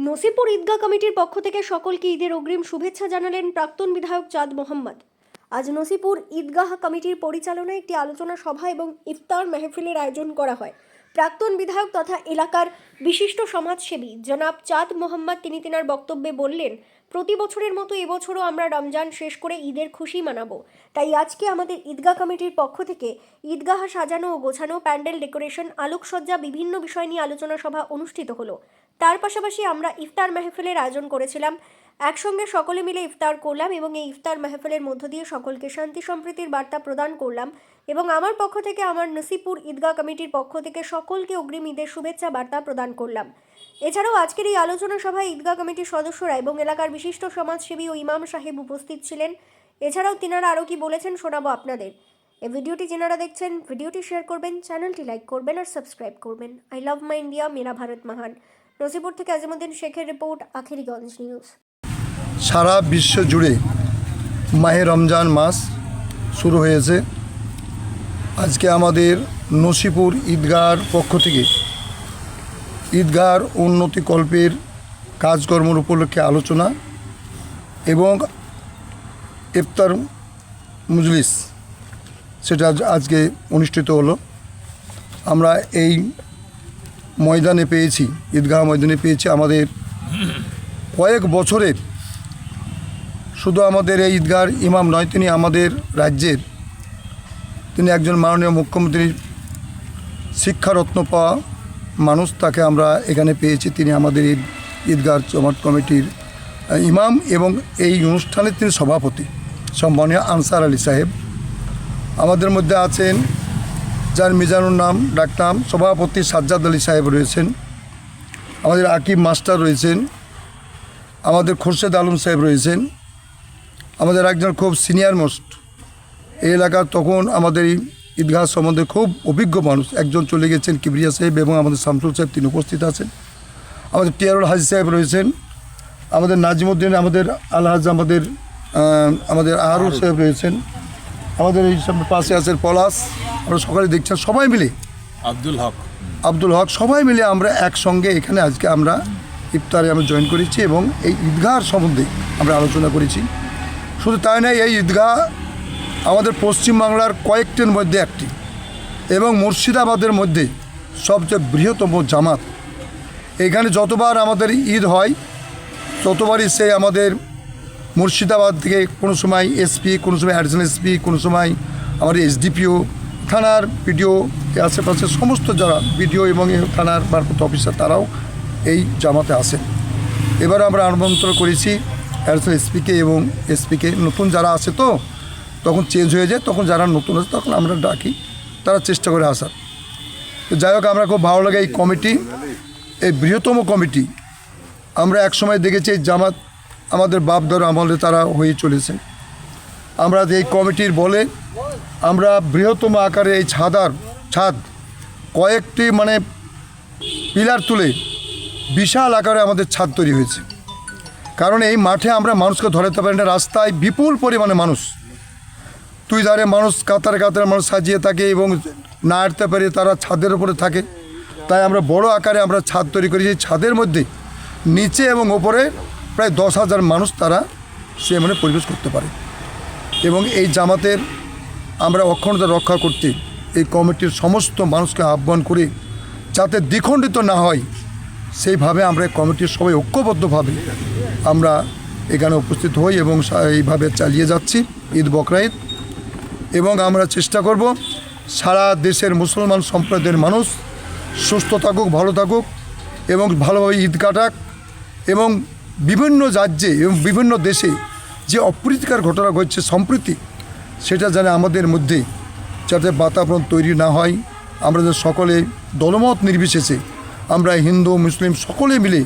নসিপুর ঈদগাহ কমিটির পক্ষ থেকে সকলকে ঈদের অগ্রিম শুভেচ্ছা জানালেন প্রাক্তন বিধায়ক চাঁদ মোহাম্মদ। আজ নসিপুর ঈদগাহ কমিটির পরিচালনায় একটি আলোচনা সভা এবং ইফতার মেহফিলের আয়োজন করা হয়। প্রাক্তন বিধায়ক তথা এলাকার বিশিষ্ট সমাজসেবী জনাব চাঁদ মোহাম্মদ তিনি তিনার বক্তব্যে বললেন, প্রতি বছরের মতো এবছরও আমরা রমজান শেষ করে ঈদের খুশি মানাবো। তাই আজকে আমাদের ঈদগাহ কমিটির পক্ষ থেকে ঈদগাহ সাজানো ও গোছানো, প্যান্ডেল ডেকোরেশন, আলোকসজ্জা বিভিন্ন বিষয় নিয়ে আলোচনা সভা অনুষ্ঠিত হলো। তার পাশাপাশি আমরা ইফতার মেহফিলের আয়োজন করেছিলাম। একসঙ্গে সকলে মিলে ইফতার করলাম এবং এই ইফতার মেহফিলের মধ্য দিয়ে সকলকে শান্তি সম্প্রীতির বার্তা প্রদান করলাম এবং আমার পক্ষ থেকে আমার নসিপুর ঈদগাহ কমিটির পক্ষ থেকে সকলকে অগ্রিম ঈদের শুভেচ্ছা বার্তা প্রদান করলাম। এছাড়াও আজকের এই আলোচনা সভায় ঈদগাহ কমিটির সদস্যরা এবং এলাকার বিশিষ্ট সমাজসেবী ও ইমাম সাহেব উপস্থিত ছিলেন। এছাড়াও তিনারা আরও কি বলেছেন শোনাবো আপনাদের। এই ভিডিওটি যারা দেখছেন ভিডিওটি শেয়ার করবেন, চ্যানেলটি লাইক করবেন আর সাবস্ক্রাইব করবেন। আই লাভ মাই ইন্ডিয়া, মেরা ভারত মহান। নসিপুর থেকে আজিমুদ্দিন শেখের রিপোর্ট, আখেরিগঞ্জ নিউজ। সারা বিশ্ব জুড়ে মাহে রমজান মাস শুরু হয়েছে। আজকে আমাদের নসিপুর ঈদগাহর পক্ষ থেকে ঈদগাহর উন্নতিকল্পের কাজকর্মের উপলক্ষে আলোচনা এবং ইফতার মজলিস সেটা আজকে অনুষ্ঠিত হলো। আমরা এই ময়দানে পেয়েছি, ঈদগাহ ময়দানে পেয়েছি আমাদের কয়েক বছরের, শুধু আমাদের এই ঈদগাহর ইমাম নয়, তিনি আমাদের রাজ্যের, তিনি একজন মাননীয় মুখ্যমন্ত্রীর শিক্ষারত্ন পাওয়া মানুষ, তাকে আমরা এখানে পেয়েছি। তিনি আমাদের ঈদগাহ জমাত কমিটির ইমাম এবং এই অনুষ্ঠানের তিনি সভাপতি, সম্মানীয় আনসার আলী সাহেব। আমাদের মধ্যে আছেন যার মিজানুর নাম ডাকনাম, সভাপতি সাজ্জাদ আলী সাহেব রয়েছেন, আমাদের আকিব মাস্টার রয়েছেন, আমাদের খোরশেদ আলম সাহেব রয়েছেন, আমাদের একজন খুব সিনিয়র মোস্ট এই এলাকার, তখন আমাদের এই ঈদগাহ সম্বন্ধে খুব অভিজ্ঞ মানুষ একজন চলে গেছেন, কিবরিয়া সাহেব, এবং আমাদের শামসুল সাহেব তিনি উপস্থিত আছেন। আমাদের টিয়ারুল হাজি সাহেব রয়েছেন, আমাদের নাজিমুদ্দিন, আমাদের আলহাজ, আমাদের আহারুল সাহেব রয়েছেন, আমাদের এই সব পাশে আছেন পলাশ, আমরা সকালে দেখছেন সবাই মিলে, আব্দুল হক সবাই মিলে আমরা একসঙ্গে এখানে আজকে আমরা ইফতারে আমরা জয়েন করেছি এবং এই ঈদগাহর সম্বন্ধে আমরা আলোচনা করেছি। শুধু তাই নয়, এই ঈদগাহ আমাদের পশ্চিমবাংলার কয়েকটির মধ্যে একটি এবং মুর্শিদাবাদের মধ্যে সবচেয়ে বৃহত্তম জামাত। এখানে যতবার আমাদের ঈদ হয় ততবারই সে আমাদের মুর্শিদাবাদ থেকে কোনো সময় এসপি, কোনো সময় অ্যাডিশনাল এসপি, কোনো সময় আমাদের এসডিপিও, থানার পিডিও, আশেপাশে সমস্ত যারা বিডিও এবং থানার ভারপ্রাপ্ত অফিসার তারাও এই জামাতে আসেন। এবার আমরা আমন্ত্রণ করেছি অ্যাডিশনাল এসপিকে এবং এসপিকে। নতুন যারা আসে তো তখন চেঞ্জ হয়ে যায়, তখন যারা নতুন আছে তখন আমরা ডাকি, তারা চেষ্টা করে আসার। তো যাই হোক, আমরা খুব ভালো লাগে এই কমিটি, এই বৃহত্তম কমিটি। আমরা একসময় দেখেছি এই জামাত আমাদের বাপদার আমলে তারা হয়ে চলেছে। আমরা এই কমিটির বলে আমরা বৃহত্তম আকারে এই ছাদ কয়েকটি পিলার তুলে বিশাল আকারে আমাদের ছাদ তৈরি হয়েছে। কারণ এই মাঠে আমরা মানুষকে ধরাতে পারি না, রাস্তায় বিপুল পরিমাণে মানুষ, দুই ধারে মানুষ কাতারে কাতারে মানুষ সাজিয়ে থাকে এবং না হাঁটতে পারে তারা ছাদের উপরে থাকে। তাই আমরা বড় আকারে আমরা ছাদ তৈরি করি। সেই ছাদের মধ্যে নিচে এবং ওপরে প্রায় 10,000 মানুষ তারা পরিবেশ করতে পারে। এবং এই জামাতের আমরা অক্ষুণ্ণতা রক্ষা করতে এই কমিটির সমস্ত মানুষকে আহ্বান করে যাতে দ্বিখণ্ডিত না হয় সেইভাবে আমরা এই কমিটির সবাই ঐক্যবদ্ধভাবে আমরা এখানে উপস্থিত হই এবং এইভাবে চালিয়ে যাচ্ছি ঈদ বকরা ঈদ। এবং আমরা চেষ্টা করব সারা দেশের মুসলমান সম্প্রদায়ের মানুষ সুস্থ থাকুক, ভালো থাকুক এবং ভালোভাবে ঈদ কাটাক এবং বিভিন্ন রাজ্যে এবং বিভিন্ন দেশে যে অপ্রীতিকর ঘটনা ঘটছে সম্প্রতি, সেটা যেন আমাদের মধ্যে যাতে বাতাবরণ তৈরি না হয়। আমরা যে সকলে দলমত নির্বিশেষে আমরা হিন্দু মুসলিম সকলে মিলে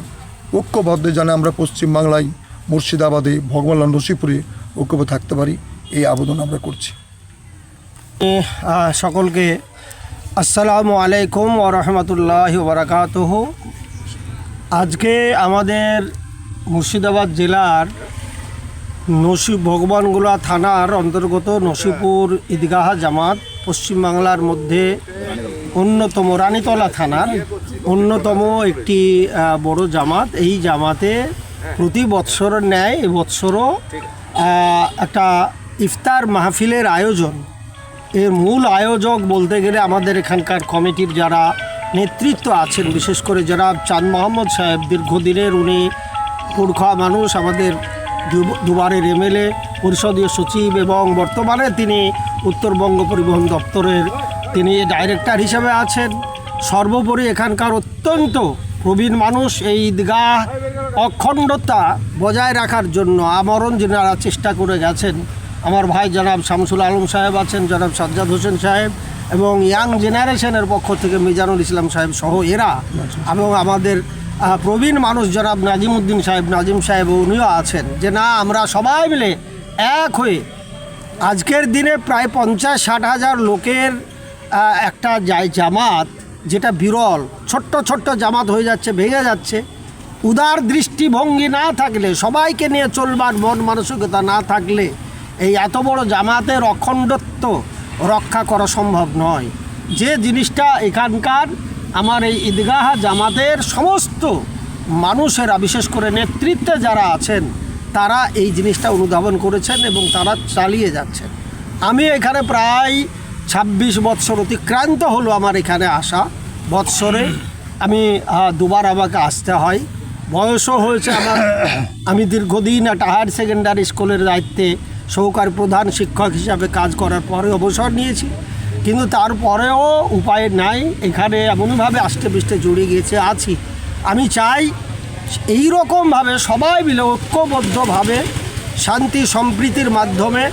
ঐক্যবদ্ধ যেন আমরা পশ্চিমবাংলায় মুর্শিদাবাদে ভগবান নসিপুরে ঐক্যবদ্ধ থাকতে পারি, এই আবেদন আমরা করছি। সকলকে আসসালামু আলাইকুম ওয়া রাহমাতুল্লাহি ওয়া বারাকাতুহু। আজকে আমাদের মুর্শিদাবাদ জেলার ভগবানগোলা থানার অন্তর্গত নসিপুর ঈদগাহ জামাত পশ্চিমবাংলার মধ্যে অন্যতম রানীতলা থানার অন্যতম একটি বড় জামাত। এই জামাতে প্রতি বৎসরের ন্যায় এবৎসরও একটা ইফতার মাহফিলের আয়োজন। এর মূল আয়োজক বলতে গেলে আমাদের এখানকার কমিটির যারা নেতৃত্ব আছেন, বিশেষ করে যারা চাঁদ মোহাম্মদ সাহেব, দীর্ঘদিনের উনি পুরখা মানুষ, আমাদের দুবারের এমএলএ, পরিষদীয় সচিব এবং বর্তমানে তিনি উত্তরবঙ্গ পরিবহন দপ্তরের তিনি ডাইরেক্টর হিসেবে আছেন। সর্বোপরি এখানকার অত্যন্ত প্রবীণ মানুষ। এই ঈদগাহ অখণ্ডতা বজায় রাখার জন্য আমরণ যেনারা চেষ্টা করে গেছেন। আমার ভাই জনাব শামসুল আলম সাহেব আছেন, জনাব সাজ্জাদ হোসেন সাহেব এবং ইয়াং জেনারেশনের পক্ষ থেকে মিজানুল ইসলাম সাহেব সহ এরা, এবং আমাদের প্রবীণ মানুষ জনাব নাজিমউদ্দিন সাহেব, নাজিম সাহেব উনিও আছেন, যে না আমরা সবাই মিলে এক হয়ে আজকের দিনে প্রায় 50-60 হাজার লোকের একটা জামাত, যেটা বিরল, ছোট্ট ছোট্ট জামাত হয়ে যাচ্ছে, ভেঙে যাচ্ছে। উদার দৃষ্টিভঙ্গি না থাকলে, সবাইকে নিয়ে চলবার মন মানসিকতা না থাকলে এই এত বড় জামাতের অখণ্ডত্ব রক্ষা করা সম্ভব নয়। যে জিনিসটা এখানকার আমার এই ঈদগাহ জামাতের সমস্ত মানুষেরা, বিশেষ করে নেতৃত্বে যারা আছেন, তারা এই জিনিসটা অনুধাবন করেছেন এবং তারা চালিয়ে যাচ্ছেন। আমি এখানে প্রায় 26 বৎসর অতিক্রান্ত হলো আমার এখানে আসা। বৎসরে আমি দুবার আমাকে আসতে হয়, বয়সও হয়েছে আমার। আমি দীর্ঘদিন একটা হায়ার সেকেন্ডারি স্কুলের দায়িত্বে সহকারী প্রধান শিক্ষক হিসাবে কাজ করার পরে অবসর নিয়েছি, কিন্তু তারপরেও উপায় নাই, এখানে এমনভাবে আষ্টে পৃষ্ঠে জড়িয়ে গিয়েছে আছি। আমি চাই এই রকমভাবে সবাই মিলে ঐক্যবদ্ধভাবে শান্তি সম্প্রীতির মাধ্যমে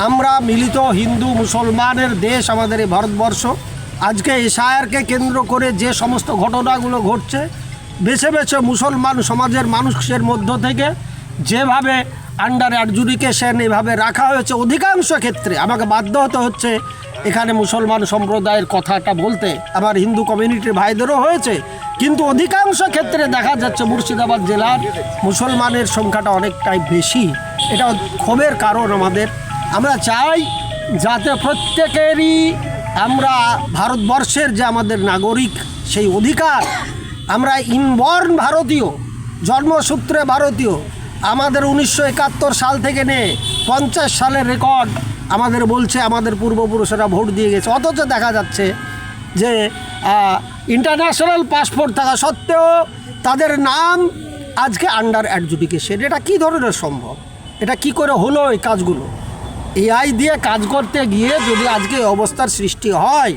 আমরা মিলিত, হিন্দু মুসলমানের দেশ আমাদের এই ভারতবর্ষ। আজকে এশায়ারকে কেন্দ্র করে যে সমস্ত ঘটনাগুলো ঘটছে, বেছে বেছে মুসলমান সমাজের মানুষের মধ্য থেকে যেভাবে আন্ডার অ্যাডজুডিকেশন এভাবে রাখা হয়েছে, অধিকাংশ ক্ষেত্রে আমাকে বাধ্য হতে হচ্ছে এখানে মুসলমান সম্প্রদায়ের কথাটা বলতে। আমার হিন্দু কমিউনিটির ভাইদেরও হয়েছে, কিন্তু অধিকাংশ ক্ষেত্রে দেখা যাচ্ছে মুর্শিদাবাদ জেলার মুসলমানের সংখ্যাটা অনেকটাই বেশি। এটা ক্ষোভের কারণ আমাদের। আমরা চাই যাতে প্রত্যেকেরই আমরা ভারতবর্ষের যে আমাদের নাগরিক, সেই অধিকার, আমরা ইনবর্ন ভারতীয়, জন্মসূত্রে ভারতীয়। আমাদের 1971 সাল থেকে নিয়ে 50 সালের রেকর্ড আমাদের বলছে আমাদের পূর্বপুরুষেরা ভোট দিয়ে গেছে, অথচ দেখা যাচ্ছে যে ইন্টারন্যাশনাল পাসপোর্ট থাকা সত্ত্বেও তাদের নাম আজকে আন্ডার অ্যাডজুডিকেশন। এটা কী ধরনের সম্ভব? এটা কি করে হলো? এই কাজগুলো এআই দিয়ে কাজ করতে গিয়ে যদি আজকে এই অবস্থার সৃষ্টি হয়,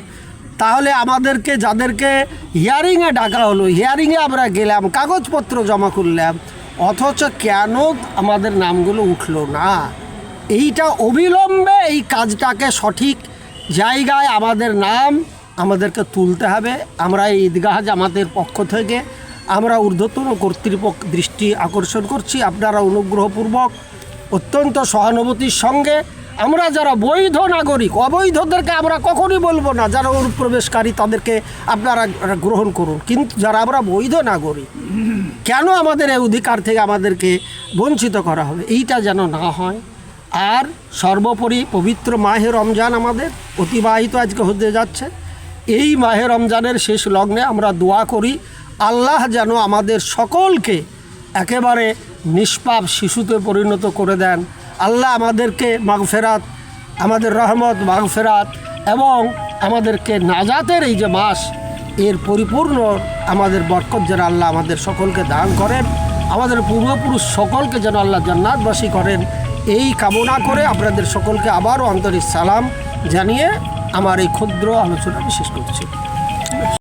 তাহলে আমাদেরকে যাদেরকে হিয়ারিংয়ে ডাকা হলো, হিয়ারিংয়ে আমরা গেলাম, কাগজপত্র জমা করলাম, অথচ কেন আমাদের নামগুলো উঠলো না? এইটা অবিলম্বে এই কাজটাকে সঠিক জায়গায় আমাদের নাম আমাদেরকে তুলতে হবে। আমরা এই ঈদগাহ জামাতের পক্ষ থেকে আমরা ঊর্ধ্বতন কর্তৃপক্ষ দৃষ্টি আকর্ষণ করছি, আপনারা অনুগ্রহপূর্বক অত্যন্ত সহানুভূতির সঙ্গে আমরা যারা বৈধ নাগরিক, অবৈধদেরকে আমরা কখনই বলবো না, যারা অনুপ্রবেশকারী তাদেরকে আপনারা গ্রহণ করুন, কিন্তু যারা আমরা বৈধ নাগরিক, কেন আমাদের এই অধিকার থেকে আমাদেরকে বঞ্চিত করা হবে? এইটা যেন না হয়। আর সর্বোপরি পবিত্র মাহে রমজান আমাদের অতিবাহিত আজকে হতে যাচ্ছে। এই মাহে রমজানের শেষ লগ্নে আমরা দোয়া করি আল্লাহ যেন আমাদের সকলকে একেবারে নিষ্পাপ শিশুতে পরিণত করে দেন। আল্লাহ আমাদেরকে মাগফেরাত, আমাদের রহমত, মাগফেরাত এবং আমাদেরকে নাজাতের এই যে মাস, এর পরিপূর্ণ আমাদের বরকত যেন আল্লাহ আমাদের সকলকে দান করেন, আমাদের পূর্বপুরুষ সকলকে যেন আল্লাহ জান্নাতবাসী করেন, এই কামনা করে আপনাদের সকলকে আবারও আন্তরিক সালাম জানিয়ে আমার এই ক্ষুদ্র আলোচনা শেষ করছি।